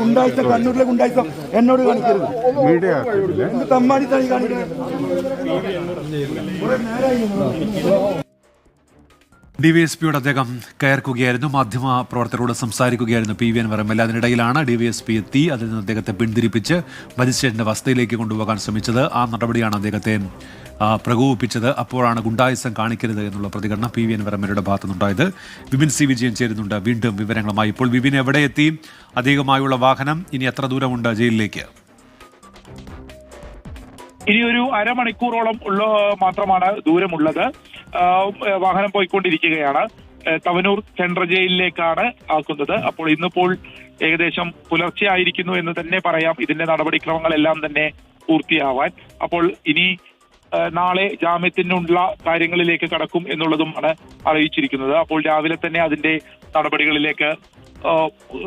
ഗുണ്ടായിസം കണ്ണൂരിലെ ഗുണ്ടായിസം എന്നോട് കാണിക്കരുത്. എന്ത് തമ്മാടിത്താണ് കാണിക്കുന്നത്? ഡിവൈഎസ്പിയോട് അദ്ദേഹം കയർക്കുകയായിരുന്നു. മാധ്യമ പ്രവർത്തകരോട് സംസാരിക്കുകയായിരുന്നു PV അൻവർ MLA. അതിനിടയിലാണ് ഡിവൈഎസ്പി എത്തി അതിൽ നിന്ന് അദ്ദേഹത്തെ പിന്തിരിപ്പിച്ച് മജിസ്ട്രേറ്റിന്റെ വസതിയിലേക്ക് കൊണ്ടുപോകാൻ ശ്രമിച്ചത്. ആ നടപടിയാണ് അദ്ദേഹത്തെ പ്രകോപിപ്പിച്ചത്. അപ്പോഴാണ് ഗുണ്ടായിസം കാണിക്കരുത് എന്നുള്ള പ്രതികരണം PV അൻവർ MLAയുടെ ഭാഗത്തുനിന്നുണ്ടായത്. വിപിൻ C. വിജയൻ ചേരുന്നുണ്ട് വിണ്ടും വിവരങ്ങളുമായി. ഇപ്പോൾ വിപിൻ എവിടെ എത്തി? അധികമായുള്ള വാഹനം ഇനി എത്ര ദൂരമുണ്ട് ജയിലിലേക്ക്? ഇനി ഒരു അരമണിക്കൂറോളം മാത്രമാണ് ദൂരമുള്ളത്. വാഹനം പോയിക്കൊണ്ടിരിക്കുകയാണ്. തവനൂർ സെൻട്രൽ ജയിലിലേക്കാണ് ആക്കുന്നത്. അപ്പോൾ ഇന്നിപ്പോൾ ഏകദേശം പുലർച്ചെ ആയിരിക്കുന്നു എന്ന് തന്നെ പറയാം ഇതിന്റെ നടപടിക്രമങ്ങളെല്ലാം തന്നെ പൂർത്തിയാവാൻ. അപ്പോൾ ഇനി നാളെ ജാമ്യത്തിനുള്ള കാര്യങ്ങളിലേക്ക് കടക്കും എന്നുള്ളതുമാണ് അറിയിച്ചിരിക്കുന്നത്. അപ്പോൾ രാവിലെ തന്നെ അതിന്റെ നടപടികളിലേക്ക്